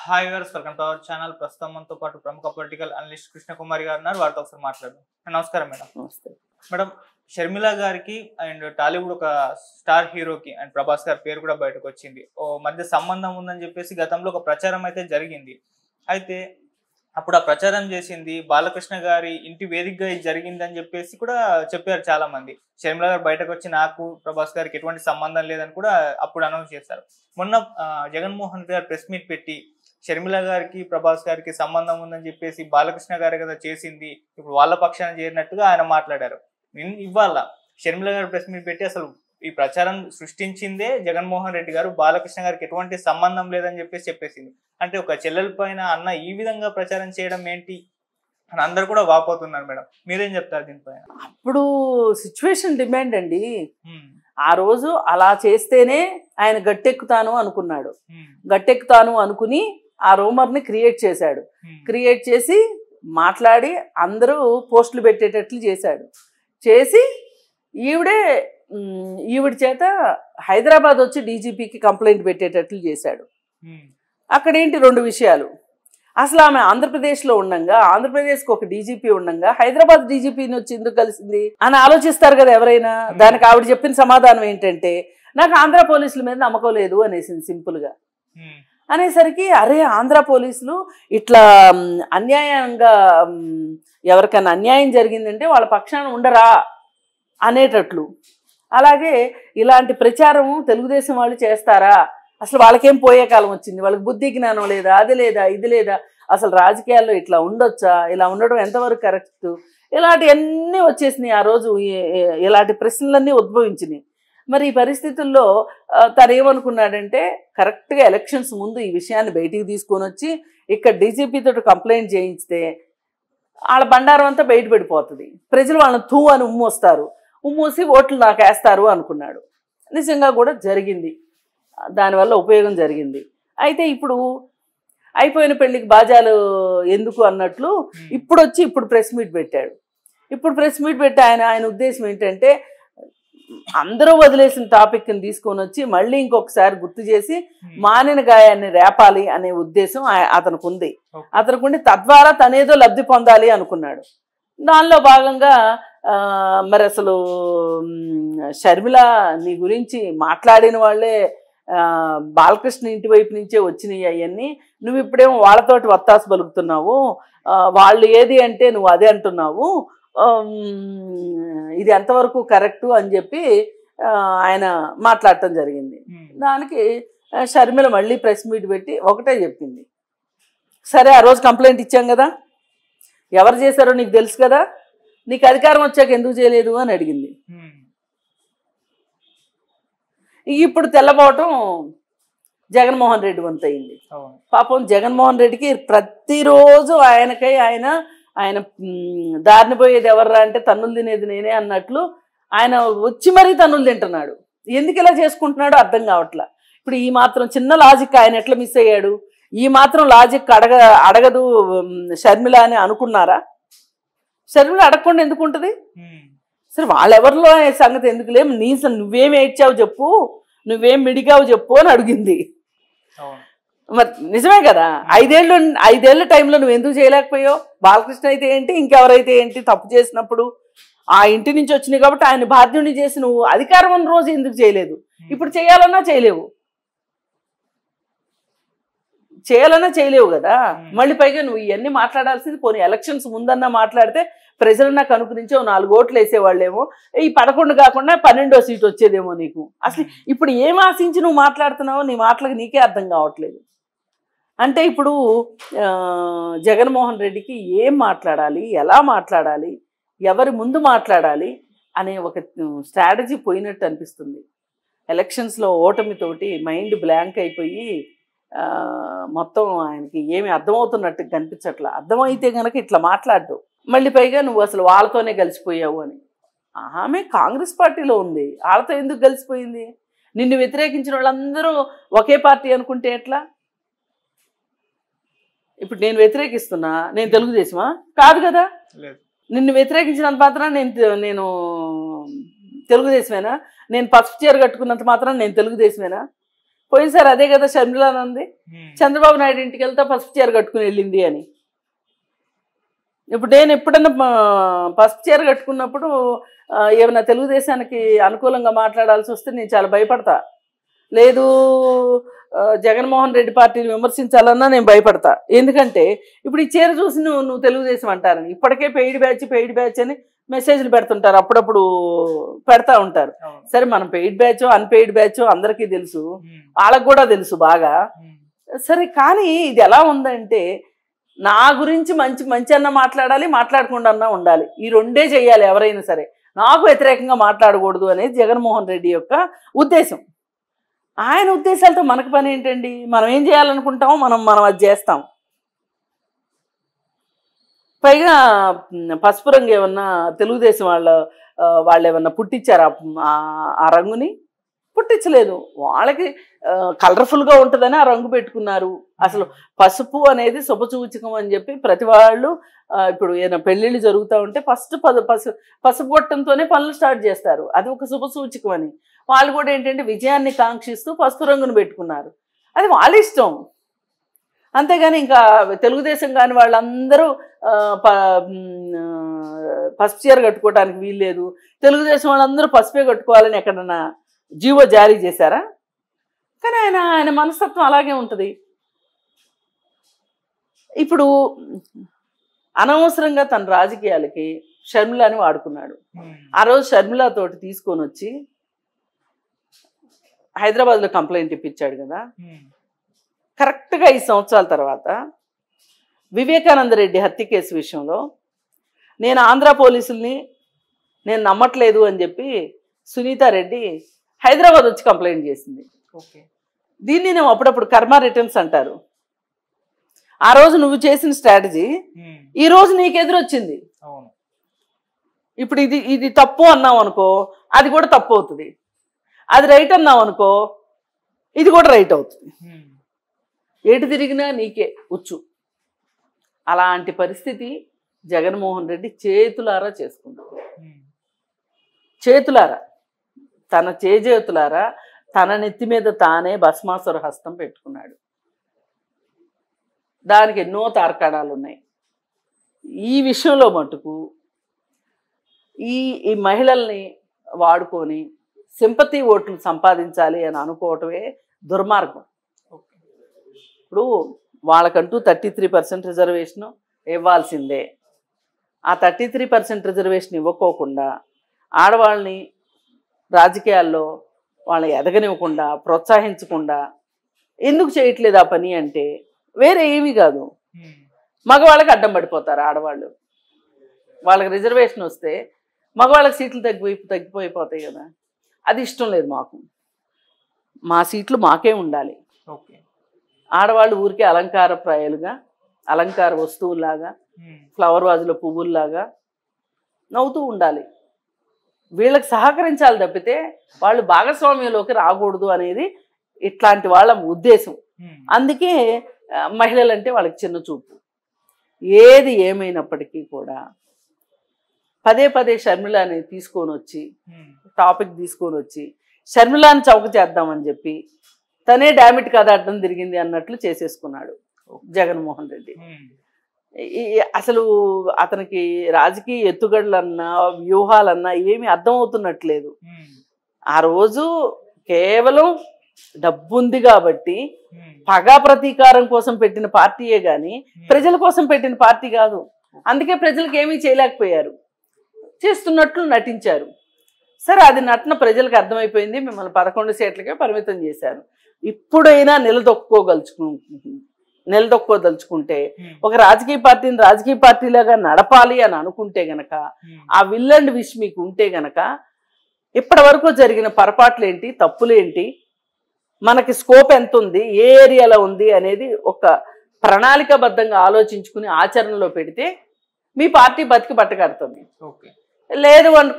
Hi viewers, welcome to our channel. ప్రస్తుతం మనతో పాటు ప్రముఖ పొలిటికల్ అనలిస్ట్ కృష్ణకుమారి గారు ఉన్నారు. వారితో ఒకసారి మాట్లాడదాం. నమస్కారం మేడం. నమస్తే మేడం, షర్మిల గారికి అండ్ టాలీవుడ్ ఒక స్టార్ హీరోకి అండ్ ప్రభాస్ గారి పేరు కూడా బయటకు వచ్చింది. ఓ మధ్య సంబంధం ఉందని చెప్పేసి గతంలో ఒక ప్రచారం అయితే జరిగింది. అయితే అప్పుడు ఆ ప్రచారం చేసింది బాలకృష్ణ గారి ఇంటి వేదికగా ఇది జరిగిందని చెప్పేసి కూడా చెప్పారు చాలా మంది. షర్మిల గారు బయటకు వచ్చి నాకు ప్రభాస్ గారికి ఎటువంటి సంబంధం లేదని కూడా అప్పుడు అనౌన్స్ చేశారు. మొన్న జగన్మోహన్ రెడ్డి గారు ప్రెస్ మీట్ పెట్టి షర్మిల గారికి ప్రభాస్ గారికి సంబంధం ఉందని చెప్పేసి బాలకృష్ణ గారి కదా చేసింది, ఇప్పుడు వాళ్ళ పక్షాన చేరినట్టుగా ఆయన మాట్లాడారు. ఇవాళ షర్మిల గారు ప్రెస్ మీట్ పెట్టి అసలు ఈ ప్రచారం సృష్టించిందే జగన్మోహన్ రెడ్డి గారు, బాలకృష్ణ గారికి ఎటువంటి సంబంధం లేదని చెప్పేసింది. అంటే ఒక చెల్లెల పైన అన్న ఈ విధంగా ప్రచారం చేయడం ఏంటి అని అందరు కూడా వాపోతున్నారు. మేడం, మీరేం చెప్తారు దీనిపైన? అప్పుడు సిచ్యువేషన్ డిమాండ్ అండి. ఆ రోజు అలా చేస్తేనే ఆయన గట్టెక్కుతాను అనుకున్నాడు. గట్టెక్కుతాను అనుకుని ఆ రూమర్ని క్రియేట్ చేశాడు. క్రియేట్ చేసి మాట్లాడి అందరూ పోస్టులు పెట్టేటట్లు చేశాడు. చేసి ఈవిడి చేత హైదరాబాద్ వచ్చి డీజీపీకి కంప్లైంట్ పెట్టేటట్లు చేశాడు. అక్కడేంటి రెండు విషయాలు. అసలు ఆమె ఆంధ్రప్రదేశ్లో ఉండంగా, ఆంధ్రప్రదేశ్కి ఒక డీజీపీ ఉండంగా హైదరాబాద్ డీజీపీని వచ్చి ఎందుకు కలిసింది అని ఆలోచిస్తారు కదా ఎవరైనా. దానికి ఆవిడ చెప్పిన సమాధానం ఏంటంటే, నాకు ఆంధ్ర పోలీసుల మీద నమ్మకం లేదు అనేసింది సింపుల్గా. అనేసరికి అరే ఆంధ్ర పోలీసులు ఇట్లా అన్యాయంగా ఎవరికైనా అన్యాయం జరిగిందంటే వాళ్ళ పక్షాన ఉండరా అనేటట్లు. అలాగే ఇలాంటి ప్రచారం తెలుగుదేశం వాళ్ళు చేస్తారా? అసలు వాళ్ళకేం పోయే కాలం వచ్చింది? వాళ్ళకి బుద్ధి జ్ఞానం లేదా? అది లేదా, ఇది లేదా? అసలు రాజకీయాల్లో ఇట్లా ఉండొచ్చా? ఇలా ఉండడం ఎంతవరకు కరెక్ట్? ఇలాంటివన్నీ వచ్చేసినాయి. ఆ రోజు ఇలాంటి ప్రశ్నలన్నీ ఉద్భవించినాయి. మరి ఈ పరిస్థితుల్లో తను ఏమనుకున్నాడంటే, కరెక్ట్గా ఎలక్షన్స్ ముందు ఈ విషయాన్ని బయటికి తీసుకొని వచ్చి ఇక్కడ డీజీపీతో కంప్లైంట్ చేయిస్తే వాళ్ళ బండారం అంతా బయటపడిపోతుంది. ప్రజలు వాళ్ళని తూ అని ఉమ్మొస్తారు, ఉమ్మూసి ఓట్లు నాకు వేస్తారు అనుకున్నాడు. నిజంగా కూడా జరిగింది. దానివల్ల ఉపయోగం జరిగింది. అయితే ఇప్పుడు అయిపోయిన పెళ్ళికి బాజాలు ఎందుకు అన్నట్లు ఇప్పుడు ప్రెస్ మీట్ పెట్టాడు. ఇప్పుడు ప్రెస్ మీట్ పెట్టి ఆయన ఉద్దేశం ఏంటంటే, అందరూ వదిలేసిన టాపిక్ని తీసుకొని వచ్చి మళ్ళీ ఇంకొకసారి గుర్తు చేసి మానిన గాయాన్ని రేపాలి అనే ఉద్దేశం అతనికి ఉంది. తద్వారా తనేదో లబ్ధి పొందాలి అనుకున్నాడు. దానిలో భాగంగా మరి అసలు షర్మిల నీ గురించి మాట్లాడిన వాళ్ళే బాలకృష్ణ ఇంటి వైపు నుంచే వచ్చినాయి అవన్నీ. నువ్వు ఇప్పుడేమో వాళ్ళతోటి వత్తాసు పలుకుతున్నావు, వాళ్ళు ఏది అంటే నువ్వు అదే అంటున్నావు, ఇది ఎంతవరకు కరెక్టు అని చెప్పి ఆయన మాట్లాడటం జరిగింది. దానికి షర్మిల మళ్ళీ ప్రెస్ మీట్ పెట్టి ఒకటే చెప్పింది, సరే ఆ రోజు కంప్లైంట్ ఇచ్చాం కదా, ఎవరు చేశారో నీకు తెలుసు కదా, నీకు అధికారం వచ్చాక ఎందుకు చేయలేదు అని అడిగింది. ఇప్పుడు తెల్లబోవటం జగన్మోహన్ రెడ్డి వంతయింది. పాపం జగన్మోహన్ రెడ్డికి ప్రతిరోజు ఆయన దారిని పోయేది ఎవర్రా అంటే తన్నులు తినేది నేనే అన్నట్లు ఆయన వచ్చి మరీ తన్నులు తింటున్నాడు. ఎందుకు ఇలా చేసుకుంటున్నాడో అర్థం కావట్లా. ఇప్పుడు ఈ మాత్రం చిన్న లాజిక్ ఆయన ఎట్లా మిస్ అయ్యాడు? ఈ మాత్రం లాజిక్ అడగదు షర్మిల అని అనుకున్నారా? షర్మిల అడగకుండా ఎందుకు ఉంటుంది? సరే వాళ్ళెవరిలో సంగతి ఎందుకు లేవు, నువ్వేం ఏడ్చావు చెప్పు, నువ్వేం మిడిగావు చెప్పు అని అడిగింది. మరి నిజమే కదా, ఐదేళ్ళ టైంలో నువ్వు ఎందుకు చేయలేకపోయావు? బాలకృష్ణ అయితే ఏంటి, ఇంకెవరైతే ఏంటి, తప్పు చేసినప్పుడు ఆ ఇంటి నుంచి వచ్చినాయి కాబట్టి ఆయన బాధ్యుని చేసి నువ్వు అధికారం ఉన్న రోజు ఎందుకు చేయలేదు? ఇప్పుడు చేయాలన్నా చేయలేవు కదా. మళ్ళీ పైగా నువ్వు ఇవన్నీ మాట్లాడాల్సింది పోనీ ఎలక్షన్స్ ముందన్నా మాట్లాడితే ప్రజలు నాకు అనుకునించి 4 ఓట్లు వేసేవాళ్ళేమో, ఈ 11 కాకుండా 12వ సీట్ వచ్చేదేమో నీకు. అసలు ఇప్పుడు ఏం ఆశించి నువ్వు మాట్లాడుతున్నావో నీ మాటలకు నీకే అర్థం కావట్లేదు. అంటే ఇప్పుడు జగన్మోహన్ రెడ్డికి ఏం మాట్లాడాలి, ఎలా మాట్లాడాలి, ఎవరి ముందు మాట్లాడాలి అనే ఒక స్ట్రాటజీ పోయినట్టు అనిపిస్తుంది. ఎలక్షన్స్లో ఓటమితోటి మైండ్ బ్లాంక్ అయిపోయి మొత్తం ఆయనకి ఏమి అర్థమవుతున్నట్టు కనిపించట్లా. అర్థమైతే కనుక ఇట్లా మాట్లాడ్డు. మళ్ళీ పైగా నువ్వు అసలు వాళ్ళతోనే కలిసిపోయావు అని. ఆమె కాంగ్రెస్ పార్టీలో ఉంది, వాళ్ళతో ఎందుకు కలిసిపోయింది? నిన్ను వ్యతిరేకించిన వాళ్ళందరూ ఒకే పార్టీ అనుకుంటే ఎట్లా? ఇప్పుడు నేను వ్యతిరేకిస్తున్నా, నేను తెలుగుదేశమా? కాదు కదా. నిన్ను వ్యతిరేకించినంత మాత్రం నేను తెలుగుదేశమేనా? నేను పసుపు చీర కట్టుకున్నంత మాత్రం నేను తెలుగుదేశమేనా? పోయినసారి అదే కదా షర్మిలానంది, చంద్రబాబు నాయుడు ఇంటికి వెళ్తే పసుపు చీర కట్టుకుని వెళ్ళింది అని. ఇప్పుడు నేను ఎప్పుడన్నా పసుపు చీర కట్టుకున్నప్పుడు ఏమైనా తెలుగుదేశానికి అనుకూలంగా మాట్లాడాల్సి వస్తే నేను చాలా భయపడతా. లేదు జగన్మోహన్ రెడ్డి పార్టీని విమర్శించాలన్నా నేను భయపడతా. ఎందుకంటే ఇప్పుడు ఈ చీర చూసి నువ్వు తెలుగుదేశం అంటారని ఇప్పటికే పెయిడ్ బ్యాచ్ అని మెసేజ్లు పెడుతుంటారు, అప్పుడప్పుడు పెడతా ఉంటారు. సరే మనం పెయిడ్ బ్యాచ్ అన్పెయిడ్ బ్యాచ్ అందరికీ తెలుసు, వాళ్ళకు కూడా తెలుసు బాగా. సరే కానీ ఇది ఎలా ఉందంటే నా గురించి మంచి అన్న మాట్లాడాలి, మాట్లాడకుండా అన్నా ఉండాలి. ఈ రెండే చెయ్యాలి ఎవరైనా సరే. నాకు వ్యతిరేకంగా మాట్లాడకూడదు అనేది జగన్మోహన్ రెడ్డి యొక్క ఉద్దేశం. ఆయన ఉద్దేశాలతో మనకు పని ఏంటండి? మనం ఏం చేయాలనుకుంటామో మనం అది చేస్తాం. పైగా పసుపు రంగు ఏమన్నా తెలుగుదేశం వాళ్ళు ఏమన్నా పుట్టించారు ఆ రంగుని? పుట్టించలేదు. వాళ్ళకి కలర్ఫుల్గా ఉంటుందని ఆ రంగు పెట్టుకున్నారు. అసలు పసుపు అనేది శుభసూచకం అని చెప్పి ప్రతి వాళ్ళు ఇప్పుడు ఏదైనా పెళ్ళిళ్ళు జరుగుతూ ఉంటే ఫస్ట్ పసుపు కొట్టంతోనే పనులు స్టార్ట్ చేస్తారు. అది ఒక శుభసూచకం అని. వాళ్ళు కూడా ఏంటంటే విజయాన్ని కాంక్షిస్తూ పసుపు రంగును పెట్టుకున్నారు. అది వాళ్ళ ఇష్టం. అంతేగాని ఇంకా తెలుగుదేశం కాని వాళ్ళందరూ పసుపు చీర కట్టుకోవడానికి వీల్లేదు, తెలుగుదేశం వాళ్ళందరూ పసుపే కట్టుకోవాలని ఎక్కడన్నా జీవో జారీ చేశారా? కానీ ఆయన మనస్తత్వం అలాగే ఉంటుంది. ఇప్పుడు అనవసరంగా తన రాజకీయాలకి షర్మిలాని వాడుకున్నాడు. ఆ రోజు షర్మిలాతోటి తీసుకొని వచ్చి హైదరాబాద్లో కంప్లైంట్ ఇప్పించాడు కదా. కరెక్ట్గా 5 సంవత్సరాల తర్వాత వివేకానంద రెడ్డి హత్య కేసు విషయంలో నేను ఆంధ్ర పోలీసుల్ని నేను నమ్మట్లేదు అని చెప్పి సునీతారెడ్డి హైదరాబాద్ వచ్చి కంప్లైంట్ చేసింది. దీన్ని నేను అప్పుడప్పుడు కర్మ రిటర్న్స్ అంటారు. ఆ రోజు నువ్వు చేసిన స్ట్రాటజీ ఈ రోజు నీకు ఎదురొచ్చింది. ఇప్పుడు ఇది తప్పు అన్నావు అనుకో, అది కూడా తప్పు అవుతుంది. అది రైట్ అన్నావు అనుకో, ఇది కూడా రైట్ అవుతుంది. ఎటు తిరిగినా నీకే ఉచ్చు. అలాంటి పరిస్థితి జగన్మోహన్ రెడ్డి చేతులారా చేసుకున్నాడు. చేతులారా తన చేతులారా తన నెత్తి మీద తానే భస్మాసుర హస్తం పెట్టుకున్నాడు. దానికి ఎన్నో తార్కాణాలు ఉన్నాయి. ఈ విషయంలో మటుకు ఈ మహిళల్ని వాడుకొని సింపతి ఓట్లు సంపాదించాలి అని అనుకోవటమే దుర్మార్గం. ఇప్పుడు వాళ్ళకంటూ 33% రిజర్వేషన్ ఇవ్వాల్సిందే. ఆ 33% రిజర్వేషన్ ఇవ్వకోకుండా ఆడవాళ్ళని రాజకీయాల్లో వాళ్ళని ఎదగనివ్వకుండా ప్రోత్సహించకుండా ఎందుకు చేయట్లేదు ఆ పని అంటే వేరే ఏమీ కాదు, మగవాళ్ళకి అడ్డం పడిపోతారు ఆడవాళ్ళు. వాళ్ళకి రిజర్వేషన్ వస్తే మగవాళ్ళకి సీట్లు తగ్గిపోయిపోతాయి కదా. అది ఇష్టం లేదు మాకు. మా సీట్లు మాకే ఉండాలి. ఆడవాళ్ళు ఊరికే అలంకార ప్రాయాలుగా అలంకార వస్తువుల్లాగా ఫ్లవర్ వాజులో పువ్వుల్లాగా నవ్వుతూ ఉండాలి. వీళ్ళకి సహకరించాలి తప్పితే వాళ్ళు భాగస్వామ్యంలోకి రాకూడదు అనేది ఇట్లాంటి వాళ్ళ ఉద్దేశం. అందుకే మహిళలంటే వాళ్ళకి చిన్న చూపు. ఏది ఏమైనప్పటికీ కూడా పదే షర్మిలాని తీసుకొని వచ్చి టాపిక్ తీసుకొని వచ్చి షర్మిలాని చౌక చేద్దామని చెప్పి తనే డామిట్ కథ అడ్డం తిరిగింది అన్నట్లు చేసేసుకున్నాడు జగన్మోహన్ రెడ్డి. అసలు అతనికి రాజకీయ ఎత్తుగడలన్నా వ్యూహాలన్నా ఏమీ అర్థమవుతున్నట్లేదు. ఆ రోజు కేవలం డబ్బుంది కాబట్టి పగా ప్రతీకారం కోసం పెట్టిన పార్టీయే గాని ప్రజల కోసం పెట్టిన పార్టీ కాదు. అందుకే ప్రజలకు ఏమీ చేయలేకపోయారు, చేస్తున్నట్లు నటించారు. సరే, అది నటన ప్రజలకు అర్థమైపోయింది. మిమ్మల్ని 11 సీట్లకే పరిమితం చేశారు. ఇప్పుడైనా నిలదొక్కోదలుచుకుంటే ఒక రాజకీయ పార్టీని రాజకీయ పార్టీలాగా నడపాలి అని అనుకుంటే గనక ఆ విల్ అండ్ విష్ మీకు ఉంటే గనక ఇప్పటి వరకు జరిగిన పొరపాట్లేంటి, తప్పులేంటి, మనకి స్కోప్ ఎంత ఉంది, ఏ ఏరియాలో ఉంది అనేది ఒక ప్రణాళికాబద్ధంగా ఆలోచించుకుని ఆచరణలో పెడితే మీ పార్టీ బతికి బట్టగడుతుంది. లేదు అనుకుంటే